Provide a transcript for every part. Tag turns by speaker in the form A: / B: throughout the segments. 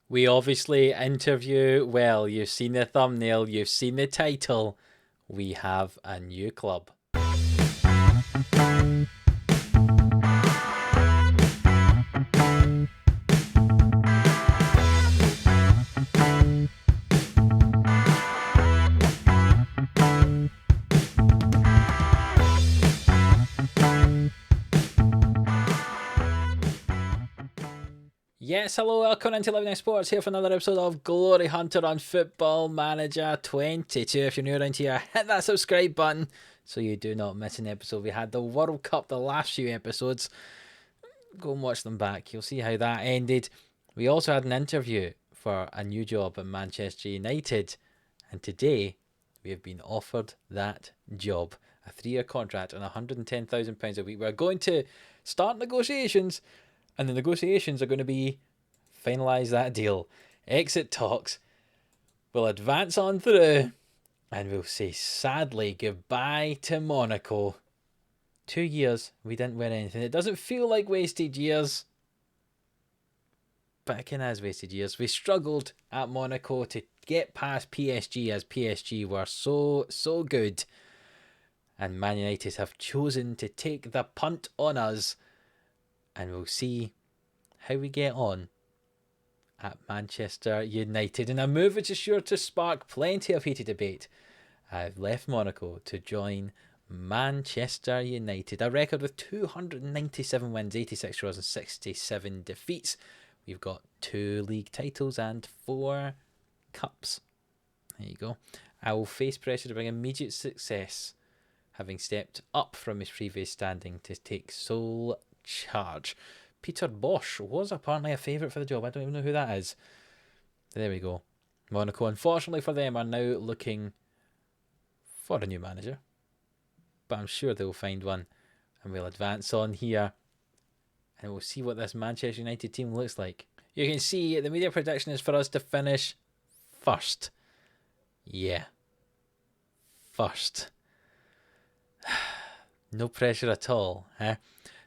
A: We obviously interview, well, you've seen the thumbnail, you've seen the title. We have a new club. Yes, hello, welcome into Living Sports here for another episode of Glory Hunter on Football Manager 22. If you're new around here, hit that subscribe button so you do not miss an episode. We had the World Cup the last few episodes. Go and watch them back. You'll see how that ended. We also had an interview for a new job at Manchester United. And today, we have been offered that job. A 3-year contract and £110,000 a week. We're going to start negotiations. And the negotiations are going to be finalise that deal. Exit talks. We'll advance on through. And we'll say sadly goodbye to Monaco. 2 years, we didn't win anything. It doesn't feel like wasted years. But it kind of is wasted years. We struggled at Monaco to get past PSG as PSG were so good. And Man United have chosen to take the punt on us. And we'll see how we get on at Manchester United. And a move which is sure to spark plenty of heated debate. I've left Monaco to join Manchester United. A record with 297 wins, 86 draws and 67 defeats. We've got 2 league titles and 4 cups. There you go. I will face pressure to bring immediate success, having stepped up from his previous standing to take sole charge. Peter Bosch was apparently a favourite for the job. I don't even know who that is. There we go. Monaco, unfortunately for them, are now looking for a new manager. But I'm sure they'll find one. And we'll advance on here. And we'll see what this Manchester United team looks like. You can see the media prediction is for us to finish first. Yeah. First. No pressure at all, huh?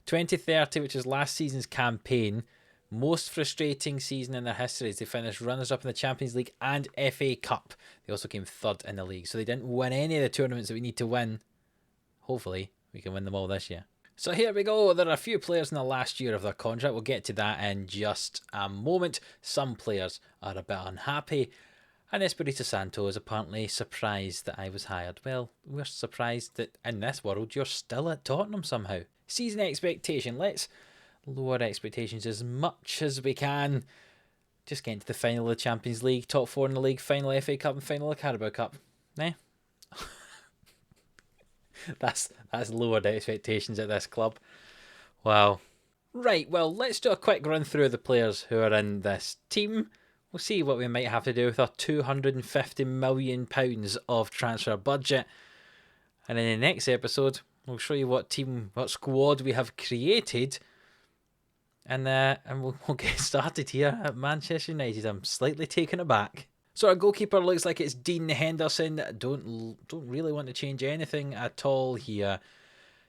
A: 2030, which is last season's campaign, most frustrating season in their history as they finished runners-up in the Champions League and FA Cup. They also came third in the league, so they didn't win any of the tournaments that we need to win. Hopefully, we can win them all this year. So here we go. There are a few players in the last year of their contract. We'll get to that in just a moment. Some players are a bit unhappy. And Jaden Sancho is apparently surprised that I was hired. Well, we're surprised that in this world you're still at Tottenham somehow. Season expectation. Let's lower expectations as much as we can. Just getting to the final of the Champions League, top 4 in the league, final FA Cup and final of the Carabao Cup. Eh? That's lowered expectations at this club. Wow. Right, well, let's do a quick run through of the players who are in this team. We'll see what we might have to do with our £250 million of transfer budget. And in the next episode, we'll show you what squad we have created. And we'll get started here at Manchester United. I'm slightly taken aback. So our goalkeeper looks like it's Dean Henderson. Don't really want to change anything at all here.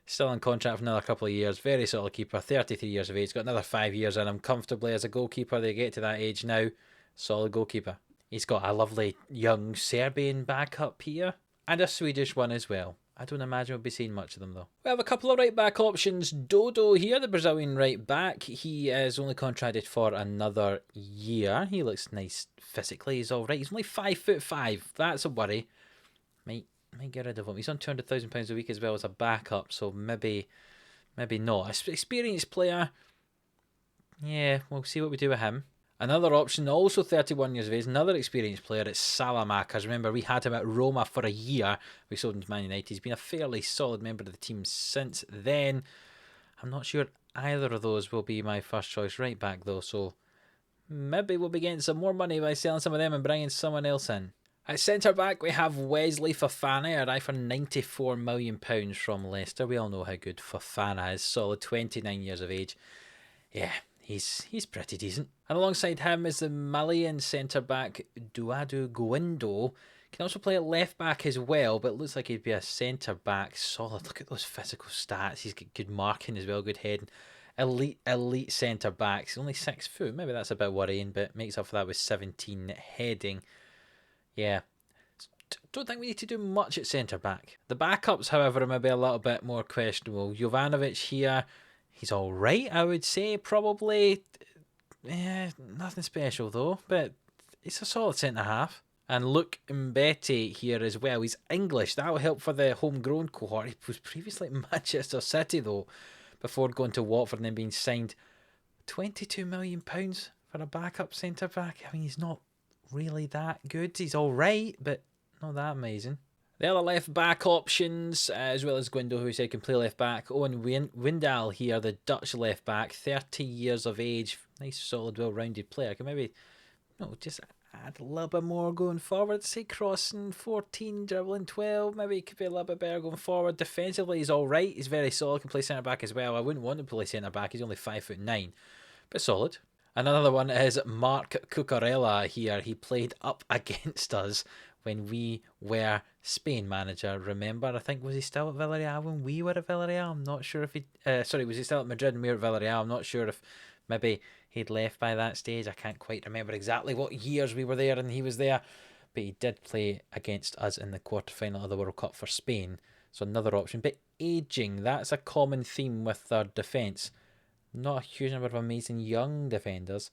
A: Still on contract for another couple of years. Very solid keeper. 33 years of age. Got another 5 years in him comfortably as a goalkeeper. They get to that age now. Solid goalkeeper. He's got a lovely young Serbian backup here. And a Swedish one as well. I don't imagine we'll be seeing much of them though. We have a couple of right back options. Dodo here, the Brazilian right back. He is only contracted for another year. He looks nice physically. He's all right. He's only 5'5". That's a worry. Might get rid of him. He's on £200,000 a week as well as a backup. So maybe not. Experienced player. Yeah, we'll see what we do with him. Another option, also 31 years of age, another experienced player, it's Salamanca. Remember, we had him at Roma for a year. We sold him to Man United. He's been a fairly solid member of the team since then. I'm not sure either of those will be my first choice right back, though, so maybe we'll be getting some more money by selling some of them and bringing someone else in. At centre-back, we have Wesley Fofana, arrived for £94 million from Leicester. We all know how good Fofana is. Solid 29 years of age. Yeah. He's pretty decent. And alongside him is the Malian centre-back Duadu Guindo. Can also play at left-back as well, but it looks like he'd be a centre-back. Solid. Look at those physical stats. He's got good marking as well, good heading. elite centre backs. Only 6 foot. Maybe that's a bit worrying, but makes up for that with 17 heading. Yeah. Don't think we need to do much at centre back. The backups, however, are maybe a little bit more questionable. Jovanovic here, he's all right, I would say. Probably, nothing special though, but he's a solid centre half. And Luke Mbete here as well. He's English. That will help for the homegrown cohort. He was previously at Manchester City though, before going to Watford and then being signed. £22 million for a backup centre back. I mean, he's not really that good. He's all right, but not that amazing. The other left back options, as well as Guindo, who said can play left back. Owen Wijndal here, the Dutch left back, 30 years of age, nice, solid, well-rounded player. Can maybe just add a little bit more going forward. Say crossing 14, dribbling 12. Maybe he could be a little bit better going forward. Defensively, he's all right. He's very solid. Can play centre back as well. I wouldn't want him to play centre back. He's only 5'9", but solid. Another one is Marc Cucurella here. He played up against us when we were Spain manager, remember? I think, was he still at Villarreal when we were at Villarreal? I'm not sure if he... was he still at Madrid and we were at Villarreal? I'm not sure if maybe he'd left by that stage. I can't quite remember exactly what years we were there and he was there. But he did play against us in the quarter-final of the World Cup for Spain. So another option. But ageing, that's a common theme with their defence. Not a huge number of amazing young defenders.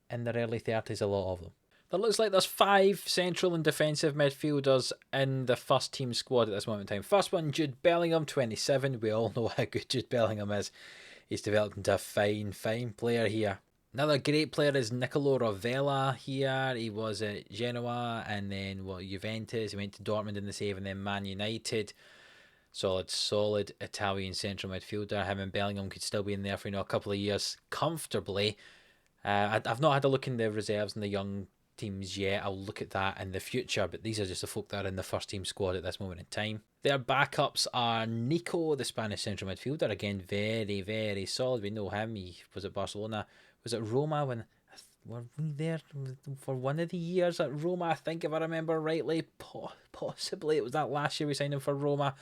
A: In their early 30s, a lot of them. It looks like there's 5 central and defensive midfielders in the first team squad at this moment in time. First one, Jude Bellingham, 27. We all know how good Jude Bellingham is. He's developed into a fine player here. Another great player is Nicolo Rovella here. He was at Genoa and then Juventus. He went to Dortmund in the save and then Man United. Solid Italian central midfielder. Him and Bellingham could still be in there for a couple of years comfortably. I've not had a look in the reserves and the young teams yet. I'll look at that in the future, but these are just the folk that are in the first team squad at this moment in time. Their backups are Nico, the Spanish central midfielder. Again, very solid. We know him. He was at Barcelona. Was it Roma when were we there for one of the years at Roma? I think, if I remember rightly, possibly it was that last year we signed him for Roma,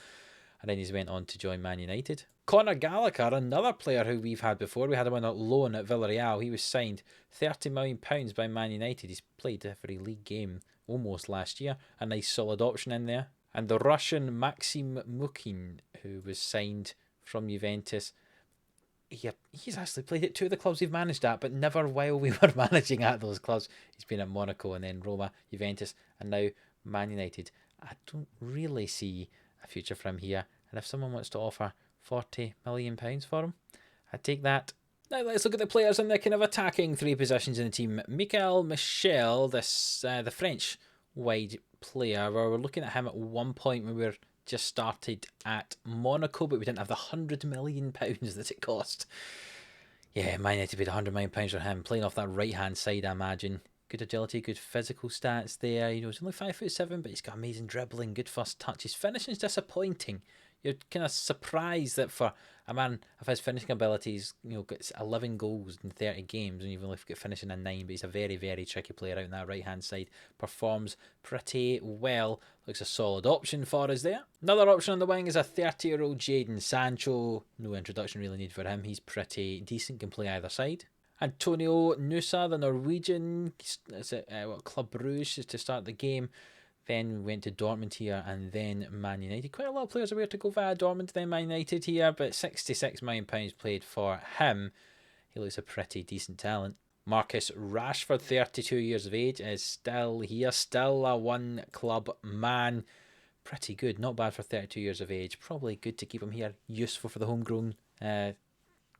A: and then he's went on to join Man United. Conor Gallacher, another player who we've had before. We had him on a loan at Villarreal. He was signed £30 million by Man United. He's played every league game almost last year. A nice solid option in there. And the Russian Maxim Mukin, who was signed from Juventus. He's actually played at 2 of the clubs we've managed at, but never while we were managing at those clubs. He's been at Monaco and then Roma, Juventus, and now Man United. I don't really see a future for him here. And if someone wants to offer £40 million for him, I'd take that. Now let's look at the players in the kind of attacking 3 positions in the team. Michael Michel, the French wide player, where we're looking at him at one point when we were just started at Monaco, but we didn't have the £100 million that it cost. Yeah, Man United paid £100 million for him, playing off that right hand side, I imagine. Good agility, good physical stats there. He's only 5'7", but he's got amazing dribbling, good first touch. His finishing's disappointing. You're kind of surprised that for a man of his finishing abilities, gets 11 goals in 30 games, and you've only got finishing in 9, but he's a very tricky player out on that right-hand side. Performs pretty well. Looks a solid option for us there. Another option on the wing is a 30-year-old Jaden Sancho. No introduction really needed for him. He's pretty decent, can play either side. Antonio Nusa, the Norwegian, is at Club Brugge to start the game. Then we went to Dortmund here and then Man United. Quite a lot of players are aware to go via Dortmund, then Man United here, but £66 million played for him. He looks a pretty decent talent. Marcus Rashford, 32 years of age, is still here, still a one-club man. Pretty good, not bad for 32 years of age. Probably good to keep him here, useful for the homegrown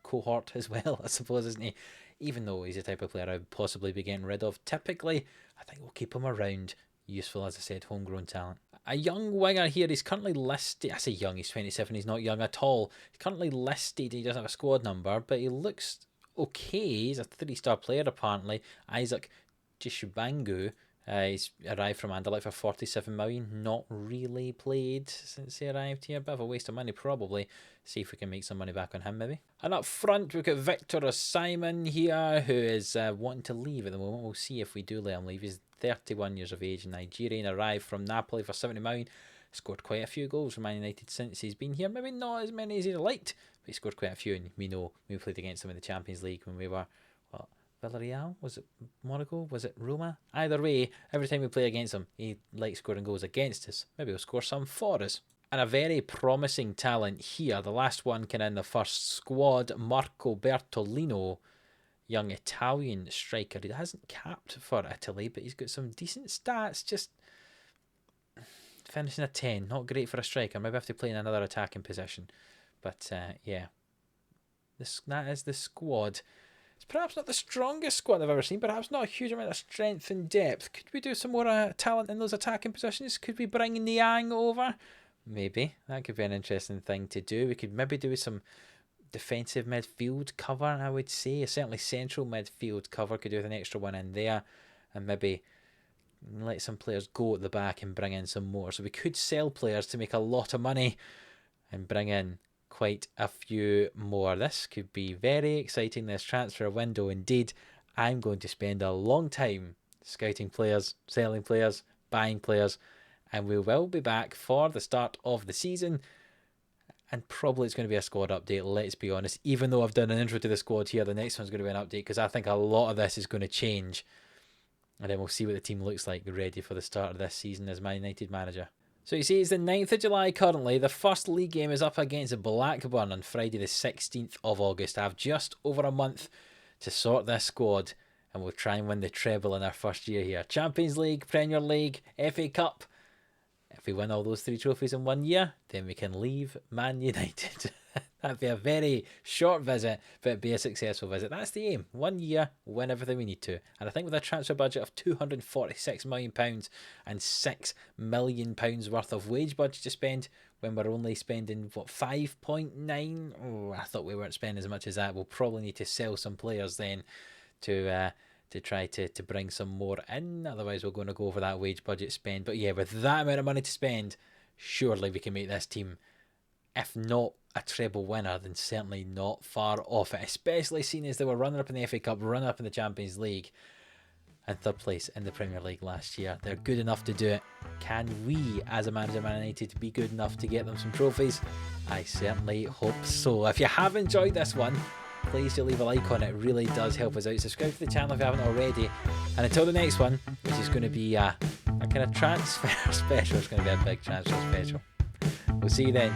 A: cohort as well, I suppose, isn't he? Even though he's the type of player I'd possibly be getting rid of. Typically, I think we'll keep him around. Useful, as I said, homegrown talent. A young winger here, he's currently listed, I say young, he's 27, he's not young at all. He's currently listed, he doesn't have a squad number, but he looks okay. He's a 3-star player apparently. Isaac Chubangu, he's arrived from Anderlecht for £47 million, not really played since he arrived here. Bit of a waste of money probably. See if we can make some money back on him maybe. And up front we've got Victor Osimhen here, who is wanting to leave at the moment. We'll see if we do let him leave. He's 31 years of age, Nigerian, arrived from Napoli for £70 million. scored quite a few goals for Man United since he's been here. Maybe not as many as he'd liked, but he scored quite a few, and we know we played against him in the Champions League when we were, what, Villarreal? Was it Monaco? Was it Roma? Either way, every time we play against him, he likes scoring goals against us. Maybe he'll score some for us. And a very promising talent here. The last one kind of in the first squad, Marco Bertolino, young Italian striker. He hasn't capped for Italy, but he's got some decent stats. Just finishing a 10. Not great for a striker. Maybe I have to play in another attacking position. But yeah, that is the squad. It's perhaps not the strongest squad I've ever seen. Perhaps not a huge amount of strength and depth. Could we do some more talent in those attacking positions? Could we bring Niang over? Maybe. That could be an interesting thing to do. We could maybe do some defensive midfield cover, I would say. Certainly central midfield cover. Could do with an extra one in there. And maybe let some players go at the back and bring in some more. So we could sell players to make a lot of money and bring in quite a few more. This could be very exciting, this transfer window. Indeed, I'm going to spend a long time scouting players, selling players, buying players, and we will be back for the start of the season. And probably it's going to be a squad update, let's be honest. Even though I've done an intro to the squad here, the next one's going to be an update, because I think a lot of this is going to change. And then we'll see what the team looks like ready for the start of this season as Man United manager. So you see, it's the 9th of July currently. The first league game is up against Blackburn on Friday the 16th of August. I have just over a month to sort this squad, and we'll try and win the treble in our first year here. Champions League, Premier League, FA Cup. If we win all those 3 trophies in 1 year, then we can leave Man United. That'd be a very short visit, but it'd be a successful visit. That's the aim. 1 year, win everything we need to. And I think with a transfer budget of £246 million and £6 million worth of wage budget to spend, when we're only spending, what, 5.9? Oh, I thought we weren't spending as much as that. We'll probably need to sell some players then to try to bring some more in. Otherwise, we're going to go over that wage budget spend. But yeah, with that amount of money to spend, surely we can make this team, if not a treble winner, then certainly not far off it, especially seeing as they were running up in the FA Cup, running up in the Champions League, and 3rd place in the Premier League last year. They're good enough to do it. Can we, as a manager Man United, be good enough to get them some trophies? I certainly hope so. If you have enjoyed this one, please do leave a like on it. It really does help us out. Subscribe to the channel if you haven't already. And until the next one, which is going to be a kind of transfer special. It's going to be a big transfer special. We'll see you then.